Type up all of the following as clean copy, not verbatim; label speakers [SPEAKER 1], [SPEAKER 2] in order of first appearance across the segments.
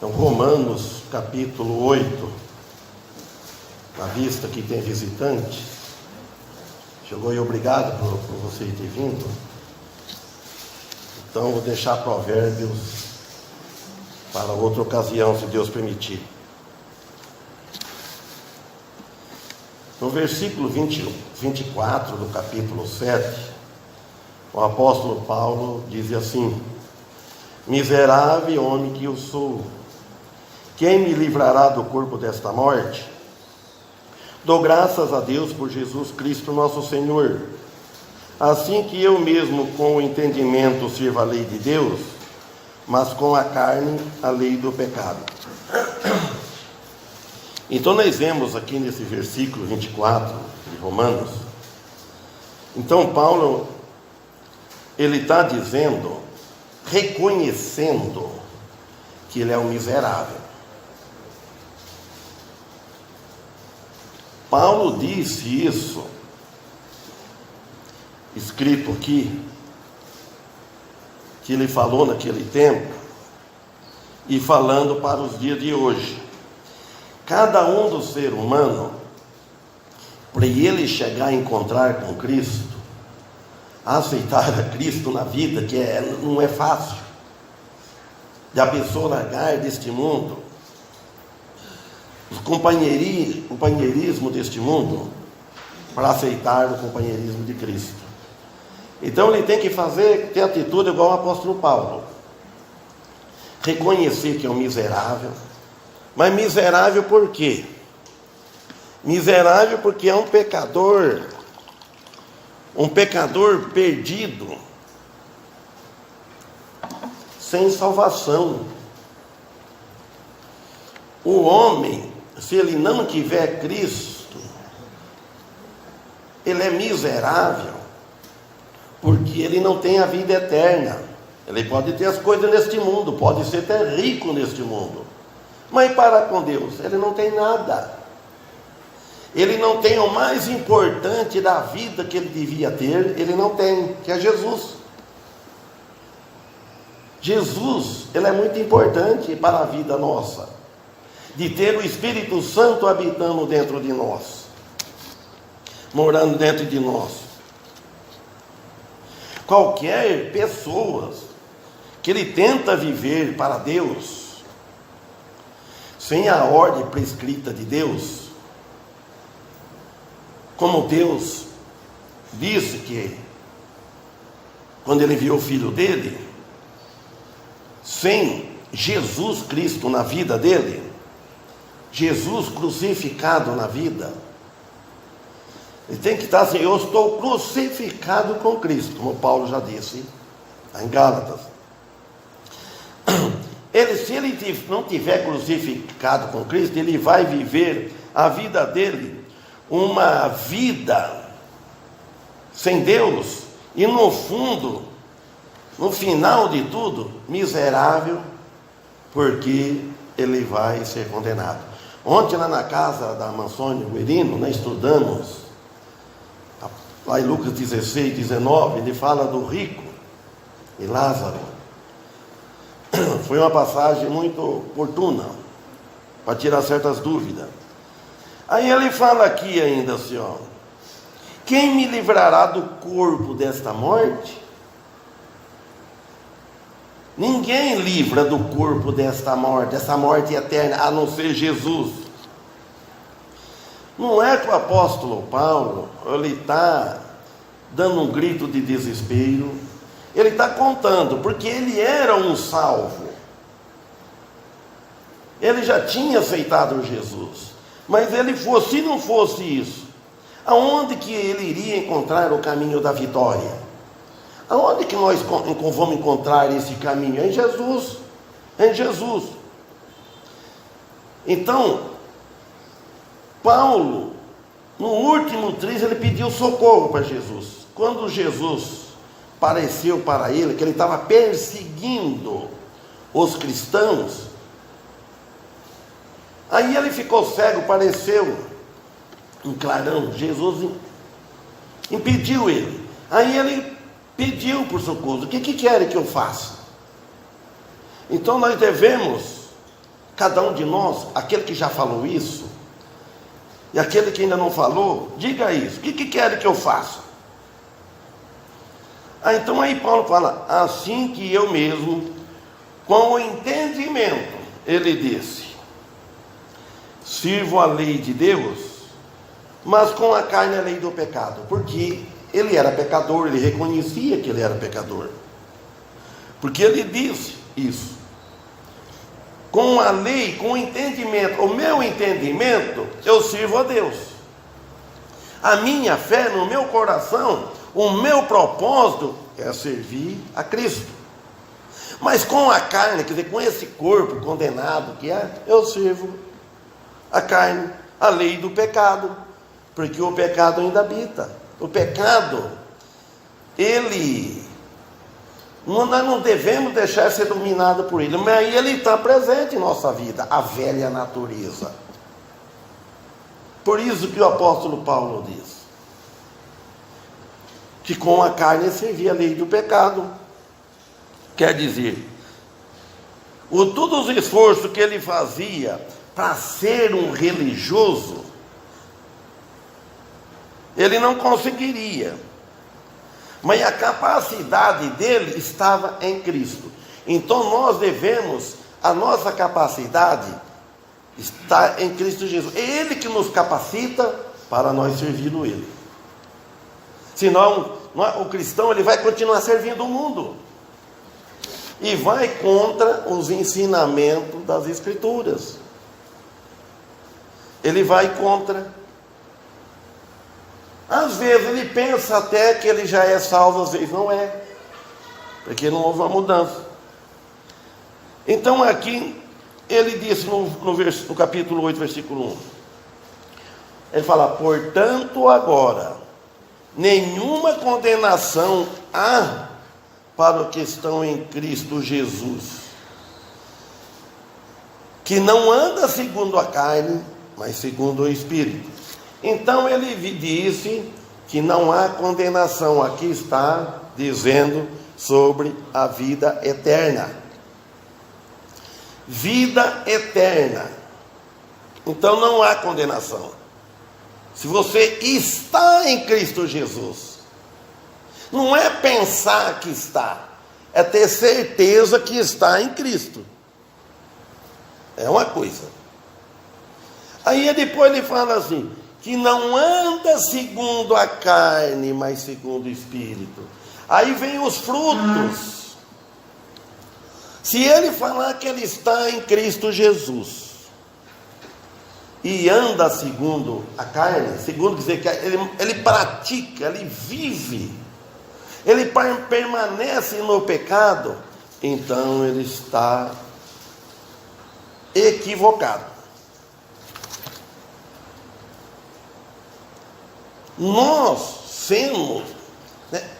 [SPEAKER 1] Então, Romanos capítulo 8, à vista que tem visitante. Chegou e obrigado por você ter vindo. Então, vou deixar Provérbios para outra ocasião, se Deus permitir. No versículo 24 do capítulo 7, o apóstolo Paulo diz assim: miserável homem que eu sou, quem me livrará do corpo desta morte? Dou graças a Deus por Jesus Cristo nosso Senhor, assim que eu mesmo com o entendimento sirvo a lei de Deus, mas com a carne a lei do pecado. Então nós vemos aqui nesse versículo 24 de Romanos, então Paulo, ele está dizendo, reconhecendo que ele é um miserável. Paulo disse isso, escrito aqui, que ele falou naquele tempo, e falando para os dias de hoje. Cada um do ser humano, para ele chegar a encontrar com Cristo, a aceitar a Cristo na vida, que não é fácil, de a pessoa largar deste mundo, o companheirismo deste mundo, para aceitar o companheirismo de Cristo. Então ele tem que ter atitude igual o apóstolo Paulo, reconhecer que é um miserável. Mas miserável por quê? Miserável porque é um pecador perdido, sem salvação. O homem, se ele não tiver Cristo, ele é miserável, porque ele não tem a vida eterna. Ele pode ter as coisas neste mundo, pode ser até rico neste mundo, mas para com Deus, ele não tem nada. Ele não tem o mais importante da vida que ele devia ter, ele não tem, que é Jesus. Jesus, ele é muito importante para a vida nossa, de ter o Espírito Santo habitando dentro de nós, morando dentro de nós. Qualquer pessoa que ele tenta viver para Deus, sem a ordem prescrita de Deus, como Deus disse que, quando ele enviou o Filho dele, sem Jesus Cristo na vida dele, Jesus crucificado na vida, ele tem que estar assim: eu estou crucificado com Cristo, como Paulo já disse em Gálatas. Se ele não tiver crucificado com Cristo, ele vai viver a vida dele, uma vida sem Deus, e no fundo, no final de tudo, miserável, porque ele vai ser condenado. Ontem lá na casa da Mansônia Guerino, nós estudamos, lá em Lucas 16, 19, ele fala do rico e Lázaro. Foi uma passagem muito oportuna, para tirar certas dúvidas. Aí ele fala aqui ainda assim, ó: quem me livrará do corpo desta morte? Ninguém livra do corpo desta morte, essa morte eterna, a não ser Jesus. Não é que o apóstolo Paulo, ele está dando um grito de desespero, ele está contando, porque ele era um salvo, ele já tinha aceitado Jesus, mas se não fosse isso, aonde que ele iria encontrar o caminho da vitória? Aonde que nós vamos encontrar esse caminho? Em Jesus, em Jesus. Então, Paulo, no último triz, ele pediu socorro para Jesus. Quando Jesus apareceu para ele, que ele estava perseguindo os cristãos, aí ele ficou cego, apareceu um clarão, Jesus impediu ele. Aí ele pediu por socorro: o que querem que eu faça? Então nós devemos Cada um de nós, aquele que já falou isso, e aquele que ainda não falou, diga isso. O que querem que eu faça? Então aí Paulo fala, assim que eu mesmo, com o entendimento, ele disse, sirvo a lei de Deus, mas com a carne a lei do pecado, porque ele era pecador, ele reconhecia que ele era pecador, porque ele disse isso, com a lei, com o entendimento, o meu entendimento, eu sirvo a Deus, a minha fé no meu coração, o meu propósito é servir a Cristo, mas com a carne, quer dizer, com esse corpo condenado que é, eu sirvo a carne, a lei do pecado, porque o pecado ainda habita. O pecado, nós não devemos deixar ser dominado por ele, mas aí ele está presente em nossa vida, a velha natureza. Por isso que o apóstolo Paulo diz, que com a carne servia a lei do pecado. Quer dizer, todos os esforços que ele fazia para ser um religioso, ele não conseguiria, mas a capacidade dele estava em Cristo. Então nós devemos, a nossa capacidade está em Cristo Jesus, é Ele que nos capacita para nós servirmos Ele. Senão o cristão ele vai continuar servindo o mundo e vai contra os ensinamentos das Escrituras, ele vai contra. Às vezes ele pensa até que ele já é salvo, às vezes não é, porque não houve uma mudança. Então aqui ele disse no capítulo 8, versículo 1, ele fala, portanto agora nenhuma condenação há para os que estão em Cristo Jesus, que não anda segundo a carne, mas segundo o Espírito. Então ele disse que não há condenação, aqui está dizendo sobre a vida eterna. Vida eterna. Então não há condenação. Se você está em Cristo Jesus, não é pensar que está, é ter certeza que está em Cristo. É uma coisa. Aí depois ele fala assim, que não anda segundo a carne, mas segundo o Espírito. Aí vem os frutos. Se ele falar que ele está em Cristo Jesus e anda segundo a carne, segundo dizer que ele pratica, ele vive, ele permanece no pecado, então ele está equivocado. Nós somos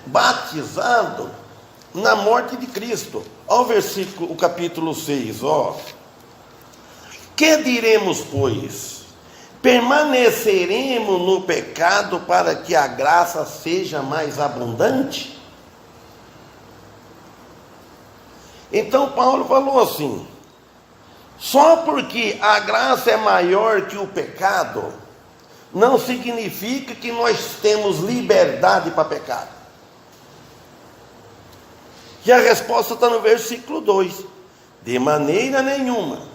[SPEAKER 1] batizados na morte de Cristo. Olha o versículo, o capítulo 6, ó. Que diremos, pois? Permaneceremos no pecado para que a graça seja mais abundante? Então Paulo falou assim, só porque a graça é maior que o pecado, não significa que nós temos liberdade para pecar. E a resposta está no versículo 2, de maneira nenhuma.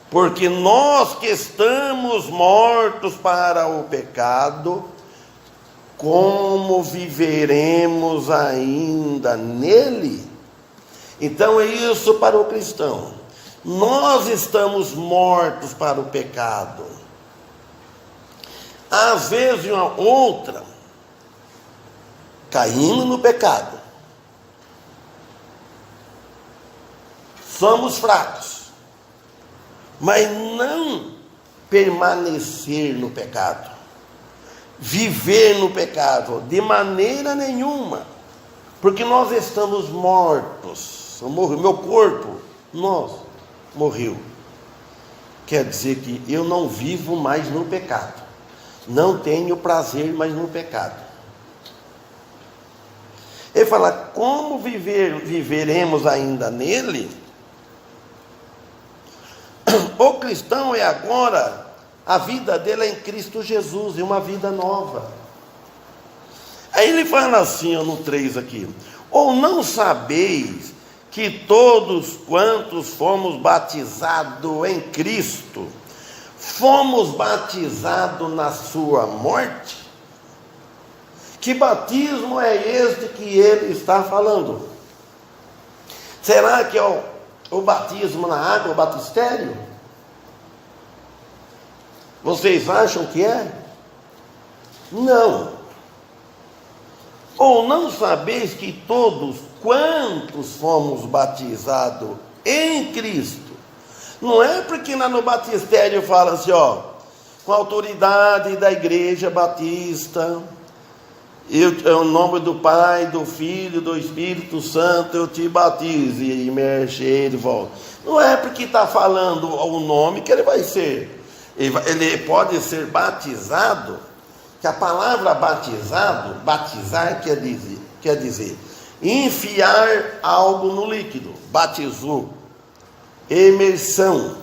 [SPEAKER 1] Porque nós que estamos mortos para o pecado, como viveremos ainda nele? Então é isso para o cristão. Nós estamos mortos para o pecado. Às vezes uma outra, caindo no pecado. Somos fracos. Mas não permanecer no pecado, viver no pecado, de maneira nenhuma, porque nós estamos mortos, meu corpo, morreu, quer dizer que eu não vivo mais no pecado, não tenho prazer mais no pecado. Ele fala, como viveremos ainda nele? O cristão é agora, a vida dele é em Cristo Jesus, é uma vida nova. Aí ele fala assim, no 3 aqui: ou não sabeis que todos quantos fomos batizados em Cristo, fomos batizados na sua morte? Que batismo é este que ele está falando? Será que é o batismo na água, o batistério? Vocês acham que é? Não. Ou não sabeis que todos quantos fomos batizados em Cristo? Não é porque lá no batistério fala assim, com a autoridade da igreja batista, em nome do Pai, do Filho, do Espírito Santo, eu te batizo, e imerge ele volta. Não é porque está falando o nome que ele vai ser. Ele pode ser batizado, que a palavra batizado, batizar quer dizer enfiar algo no líquido, batizou, imersão.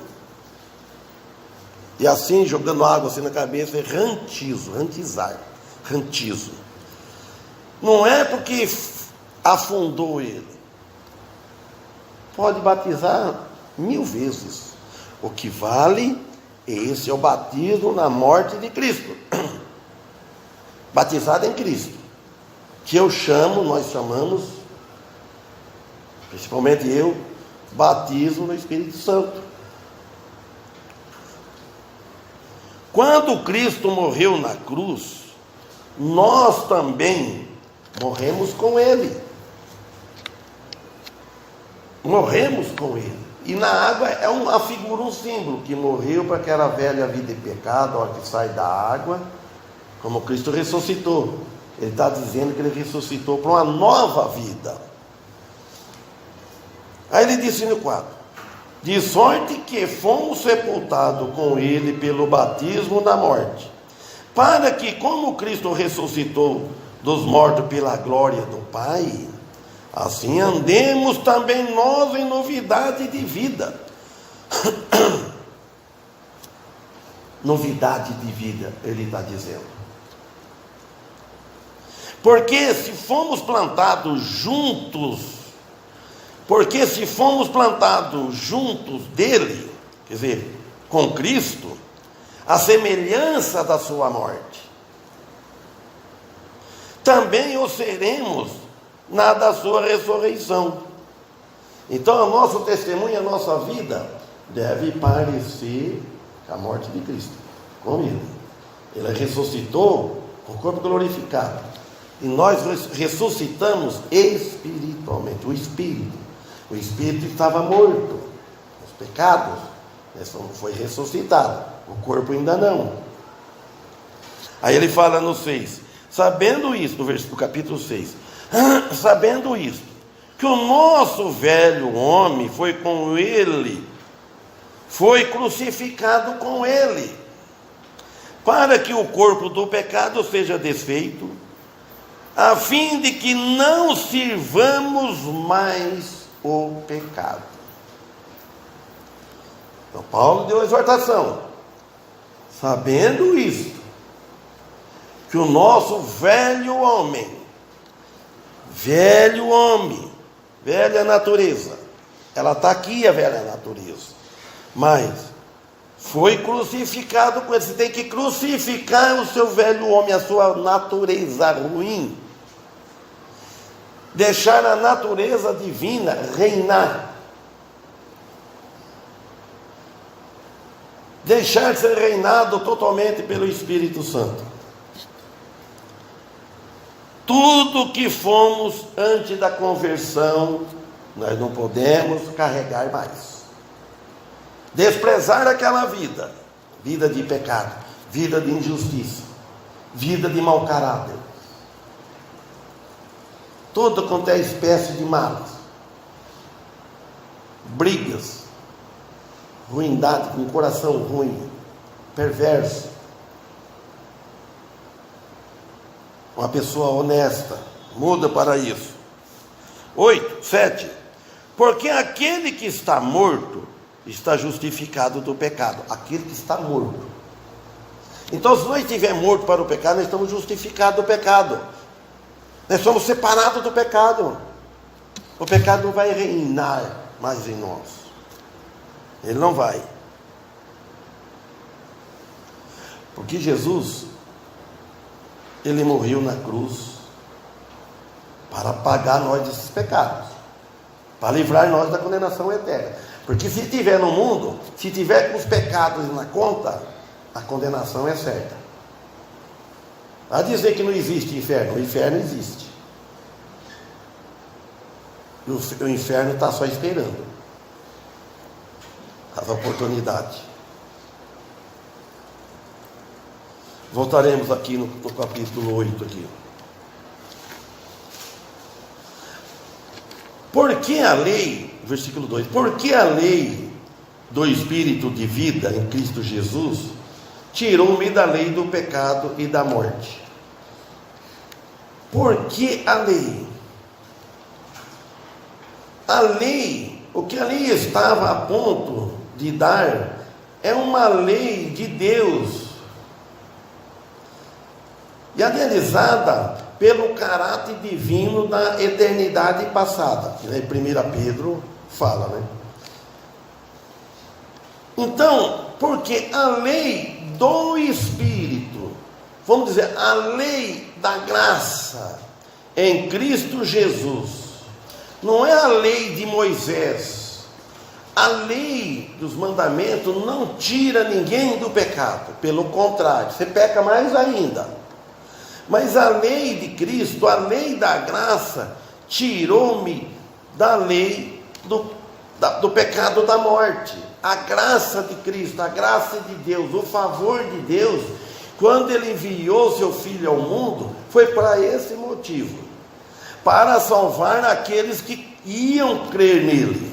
[SPEAKER 1] E assim, jogando água assim na cabeça, é rantizar. Não é porque afundou ele. Pode batizar 1000 vezes. O que vale, esse é o batismo na morte de Cristo. Batizado em Cristo. Que nós chamamos, principalmente eu, batismo no Espírito Santo. Quando Cristo morreu na cruz, nós também morremos com Ele. Morremos com Ele. E na água é uma figura, um símbolo, que morreu para aquela velha vida de pecado, a hora que sai da água, como Cristo ressuscitou. Ele está dizendo que Ele ressuscitou para uma nova vida. Aí ele disse no 4: de sorte que fomos sepultados com Ele pelo batismo na morte, para que, como Cristo ressuscitou dos mortos pela glória do Pai, assim andemos também nós em novidade de vida. Novidade de vida, ele está dizendo. Porque se fomos plantados juntos dele, quer dizer, com Cristo, a semelhança da sua morte, também o seremos na da sua ressurreição. Então, o nosso testemunho, a nossa vida, deve parecer a morte de Cristo, com Ele. Ele ressuscitou com o corpo glorificado. E nós ressuscitamos espiritualmente. O Espírito estava morto, os pecados, foi ressuscitado. O corpo ainda não. Aí ele fala no 6, sabendo isso, no capítulo 6, sabendo isto, que o nosso velho homem foi crucificado com ele, para que o corpo do pecado seja desfeito, a fim de que não sirvamos mais o pecado. Então Paulo deu a exortação, sabendo isto, que o nosso velho homem, velha natureza, ela está aqui, a velha natureza, mas foi crucificado com ele. Você tem que crucificar o seu velho homem, a sua natureza ruim, deixar a natureza divina reinar, deixar de ser reinado totalmente pelo Espírito Santo. Tudo que fomos antes da conversão, nós não podemos carregar mais. Desprezar aquela vida de pecado, vida de injustiça, vida de mau caráter, toda quanto é espécie de malas, brigas, ruindade, com coração ruim, perverso. Uma pessoa honesta, muda para isso. 7. Porque aquele que está morto está justificado do pecado, aquele que está morto. Então, se nós estivermos mortos para o pecado, nós estamos justificados do pecado. Nós somos separados do pecado. O pecado não vai reinar mais em nós. Ele não vai. Porque Jesus, ele morreu na cruz para pagar nós desses pecados, para livrar nós da condenação eterna. Porque se estiver no mundo, se tiver com os pecados na conta, a condenação é certa. Vai dizer que não existe inferno. O inferno existe. O inferno está só esperando as oportunidades. Voltaremos aqui no capítulo 8 aqui. Porque a lei, versículo 2, porque a lei do Espírito de vida em Cristo Jesus tirou-me da lei do pecado e da morte. Porque a lei? A lei, o que a lei estava a ponto de dar, é uma lei de Deus, idealizada pelo caráter divino da eternidade passada. Em 1 Pedro fala, né? Então, porque a lei do Espírito, vamos dizer, a lei da graça em Cristo Jesus, não é a lei de Moisés. A lei dos mandamentos não tira ninguém do pecado, pelo contrário, você peca mais ainda. Mas a lei de Cristo, a lei da graça, tirou-me da lei do pecado da morte. A graça de Cristo, a graça de Deus, o favor de Deus, quando Ele enviou seu Filho ao mundo, foi para esse motivo, para salvar aqueles que iam crer nele.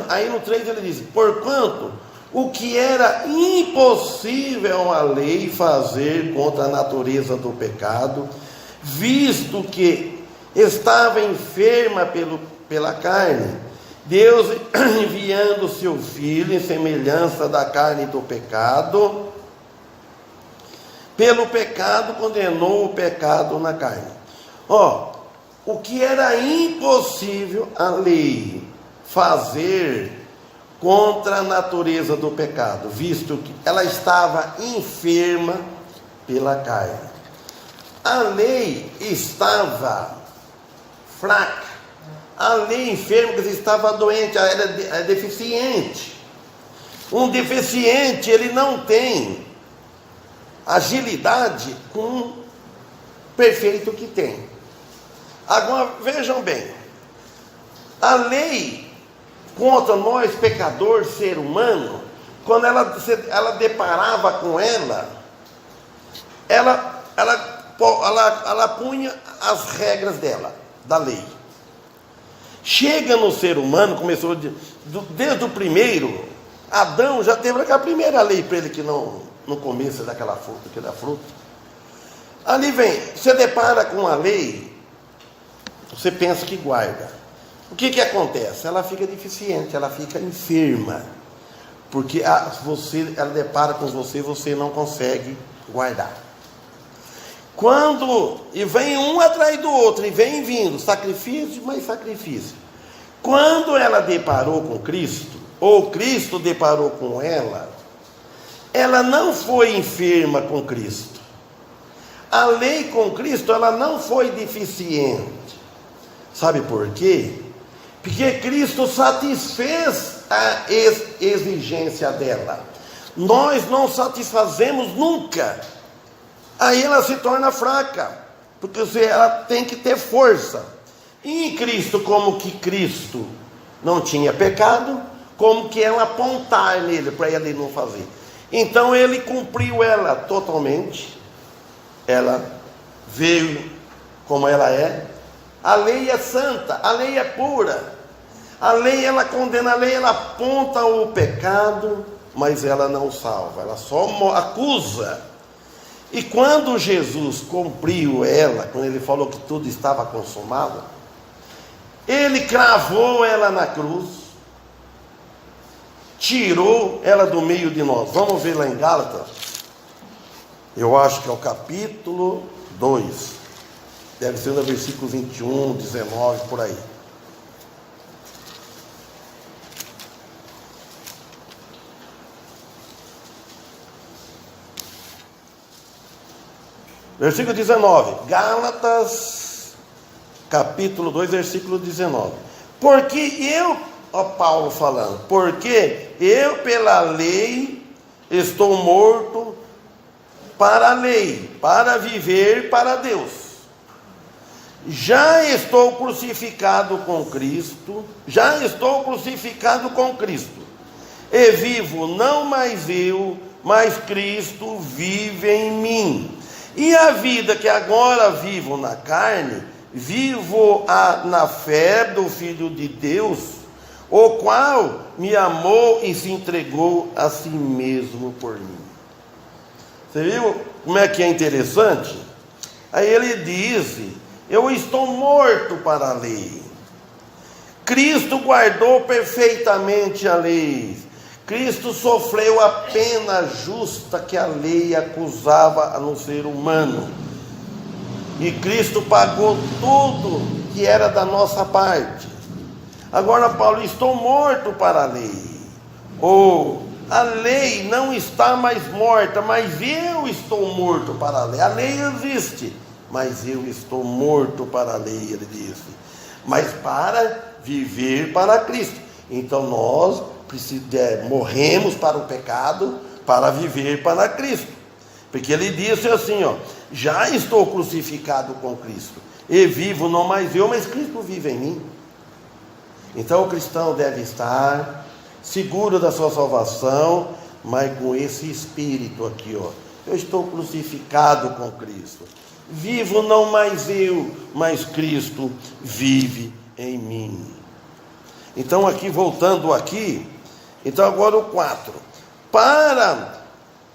[SPEAKER 1] Aí no 3 ele diz: porquanto o que era impossível a lei fazer contra a natureza do pecado, visto que estava enferma pela carne, Deus, enviando o seu Filho em semelhança da carne do pecado, pelo pecado condenou o pecado na carne. O que era impossível a lei fazer contra a natureza do pecado, visto que ela estava enferma pela carne. A lei estava fraca. A lei enferma, que estava doente, ela era deficiente. Um deficiente, ele não tem agilidade com o perfeito que tem. Agora, vejam bem, a lei contra nós, pecador, ser humano, quando ela deparava com ela punha as regras dela, da lei. Chega no ser humano, começou desde o primeiro, Adão já teve aquela primeira lei para ele que não comesse daquela fruta, Ali vem, você depara com a lei, você pensa que guarda. O que acontece? Ela fica deficiente, ela fica enferma, porque ela depara com você não consegue guardar. E vem um atrás do outro, e vem vindo, sacrifício, mais sacrifício. Quando ela deparou com Cristo, ou Cristo deparou com ela não foi enferma com Cristo. A lei com Cristo, ela não foi deficiente. Sabe por quê? Porque Cristo satisfez a exigência dela. Nós não satisfazemos nunca. Aí ela se torna fraca, porque ela tem que ter força. E em Cristo, como que Cristo não tinha pecado, como que ela apontar nele para ele não fazer? Então ele cumpriu ela totalmente. Ela veio como ela é. A lei é santa, a lei é pura. A lei, ela condena, a lei, ela aponta o pecado, mas ela não salva, ela só acusa. E quando Jesus cumpriu quando ele falou que tudo estava consumado, ele cravou ela na cruz, tirou ela do meio de nós. Vamos ver lá em Gálatas. Eu acho que é o capítulo 2. Deve ser no versículo 21, 19, por aí. Versículo 19. Gálatas, capítulo 2, versículo 19. Porque eu, ó Paulo falando, porque eu pela lei estou morto para a lei, para viver para Deus. Já estou crucificado com Cristo, e vivo não mais eu, mas Cristo vive em mim. E a vida que agora vivo na carne, na fé do Filho de Deus, o qual me amou e se entregou a si mesmo por mim. Você viu como é que é interessante? Aí ele diz: eu estou morto para a lei. Cristo guardou perfeitamente a lei. Cristo sofreu a pena justa que a lei acusava no ser humano. E Cristo pagou tudo que era da nossa parte. Agora Paulo, estou morto para a lei. A lei não está mais morta, mas eu estou morto para a lei. A lei existe, mas eu estou morto para a lei, ele disse. Mas para viver para Cristo. Então nós morremos para o pecado para viver para Cristo. Porque ele disse assim, já estou crucificado com Cristo, e vivo não mais eu, mas Cristo vive em mim. Então o cristão deve estar seguro da sua salvação, mas com esse espírito aqui, eu estou crucificado com Cristo, vivo não mais eu, mas Cristo vive em mim. Então aqui, voltando aqui, então agora o 4, para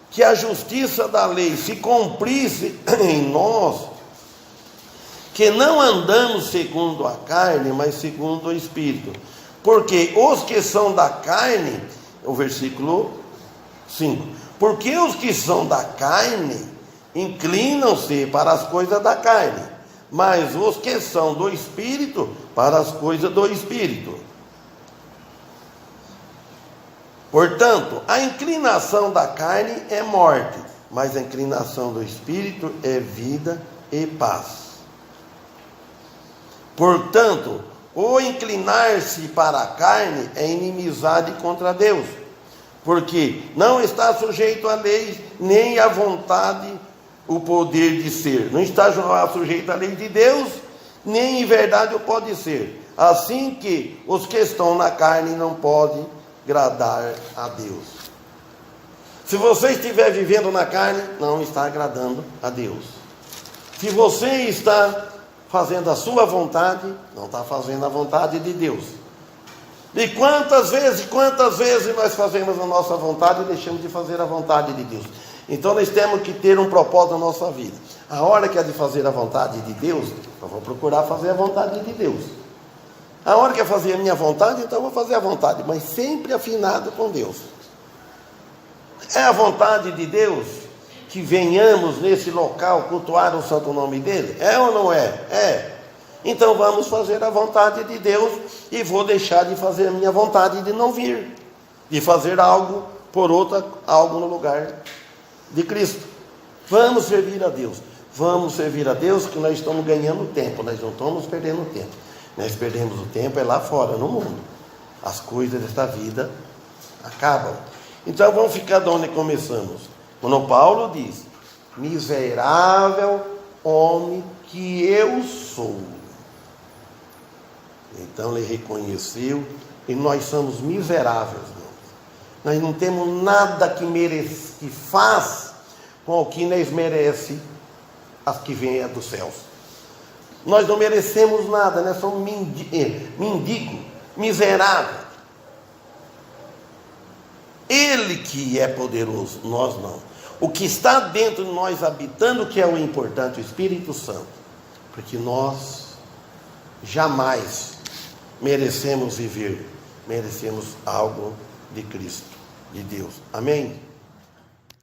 [SPEAKER 1] que a justiça da lei se cumprisse em nós, que não andamos segundo a carne, mas segundo o Espírito. Porque os que são da carne, o versículo 5, porque os que são da carne inclinam-se para as coisas da carne, mas os que são do Espírito, para as coisas do Espírito. Portanto, a inclinação da carne é morte, mas a inclinação do Espírito é vida e paz. Portanto, o inclinar-se para a carne é inimizade contra Deus, porque não está sujeito à lei, nem à vontade, o poder de ser. Não está sujeito à lei de Deus, nem em verdade o pode ser. Assim que os que estão na carne não podem agradar a Deus. Se você estiver vivendo na carne, não está agradando a Deus. Se você está fazendo a sua vontade, não está fazendo a vontade de Deus. E quantas vezes nós fazemos a nossa vontade e deixamos de fazer a vontade de Deus? Então nós temos que ter um propósito na nossa vida. A hora que é de fazer a vontade de Deus, eu vou procurar fazer a vontade de Deus. A hora que é fazer a minha vontade, então eu vou fazer a vontade, mas sempre afinado com Deus. É a vontade de Deus que venhamos nesse local cultuar o santo nome dele? É ou não é? É. Então vamos fazer a vontade de Deus, e vou deixar de fazer a minha vontade de não vir, de fazer algo algo no lugar de Cristo. Vamos servir a Deus. Vamos servir a Deus, que nós estamos ganhando tempo, nós não estamos perdendo tempo. Nós perdemos o tempo lá fora, no mundo. As coisas desta vida acabam. Então vamos ficar de onde começamos. Quando Paulo diz: miserável homem que eu sou. Então ele reconheceu, e nós somos miseráveis. Nós não temos nada que faz com o que nós merece as que vêm dos céus. Nós não merecemos nada, nós somos mendigo, miserável. Ele que é poderoso, nós não. O que está dentro de nós habitando, que é o importante, o Espírito Santo. Porque nós jamais merecemos viver, merecemos algo de Cristo, de Deus. Amém?